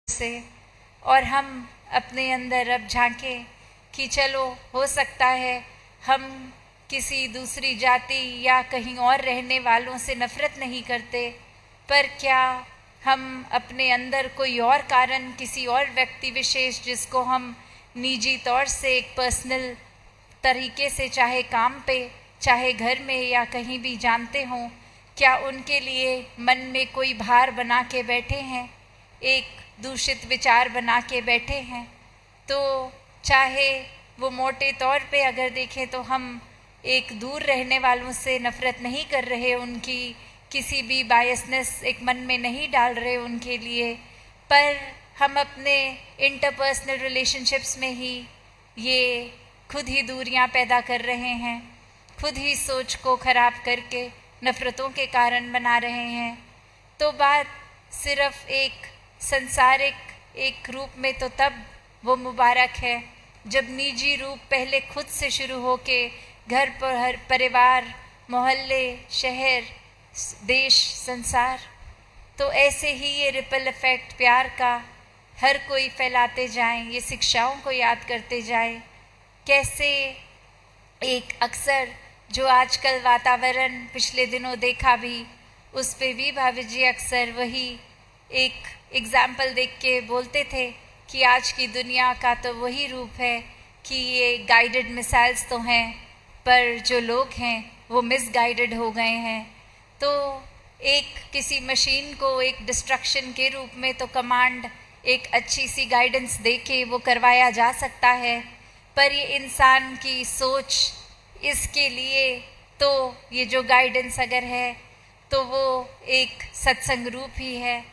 से, और हम अपने अंदर अब झांकें कि चलो हो सकता है हम किसी दूसरी जाति या कहीं और रहने वालों से नफ़रत नहीं करते, पर क्या हम अपने अंदर कोई और कारण, किसी और व्यक्ति विशेष जिसको हम निजी तौर से एक पर्सनल तरीके से, चाहे काम पे, चाहे घर में या कहीं भी जानते हों, क्या उनके लिए मन में कोई भार बना के बैठे हैं, एक दूषित विचार बना के बैठे हैं। तो चाहे वो मोटे तौर पे अगर देखें तो हम एक दूर रहने वालों से नफ़रत नहीं कर रहे, उनकी किसी भी बायसनेस एक मन में नहीं डाल रहे उनके लिए, पर हम अपने इंटरपर्सनल रिलेशनशिप्स में ही ये खुद ही दूरियां पैदा कर रहे हैं, खुद ही सोच को ख़राब करके नफ़रतों के कारण बना रहे हैं। तो बात सिर्फ़ एक संसारिक एक रूप में तो तब वो मुबारक है जब निजी रूप पहले खुद से शुरू हो के घर पर, परिवार, मोहल्ले, शहर, देश, संसार, तो ऐसे ही ये रिपल इफ़ेक्ट प्यार का हर कोई फैलाते जाएं, ये शिक्षाओं को याद करते जाएं। कैसे एक अक्सर जो आजकल वातावरण पिछले दिनों देखा भी, उस पे भी भाभी जी अक्सर वही एक एग्ज़ाम्पल देख के बोलते थे कि आज की दुनिया का तो वही रूप है कि ये गाइडेड मिसाइल्स तो हैं, पर जो लोग हैं वो मिसगाइडेड हो गए हैं। तो एक किसी मशीन को एक डिस्ट्रक्शन के रूप में तो कमांड एक अच्छी सी गाइडेंस दे के वो करवाया जा सकता है, पर ये इंसान की सोच, इसके लिए तो ये जो गाइडेंस अगर है तो वो एक सत्संग रूप ही है,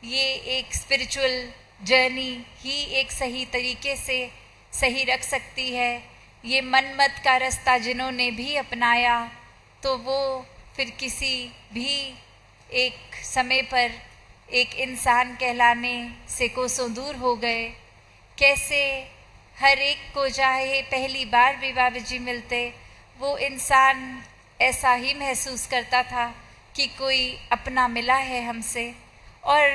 ये एक स्पिरिचुअल जर्नी ही एक सही तरीके से सही रख सकती है। ये मनमत का रास्ता जिन्होंने भी अपनाया तो वो फिर किसी भी एक समय पर एक इंसान कहलाने से कोसों दूर हो गए। कैसे हर एक को चाहे पहली बार भी बाबा जी मिलते, वो इंसान ऐसा ही महसूस करता था कि कोई अपना मिला है हमसे, और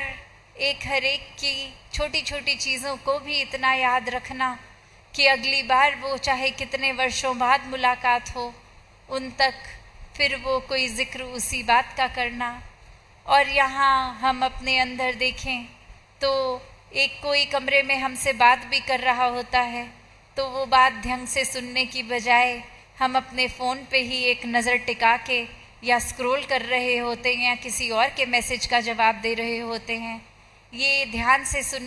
एक हर एक की छोटी छोटी चीज़ों को भी इतना याद रखना कि अगली बार वो चाहे कितने वर्षों बाद मुलाकात हो, उन तक फिर वो कोई ज़िक्र उसी बात का करना। और यहाँ हम अपने अंदर देखें तो एक कोई कमरे में हमसे बात भी कर रहा होता है तो वो बात ढंग से सुनने की बजाय हम अपने फ़ोन पे ही एक नज़र टिका के या स्क्रॉल कर रहे होते हैं या किसी और के मैसेज का जवाब दे रहे होते हैं। ये ध्यान से सुन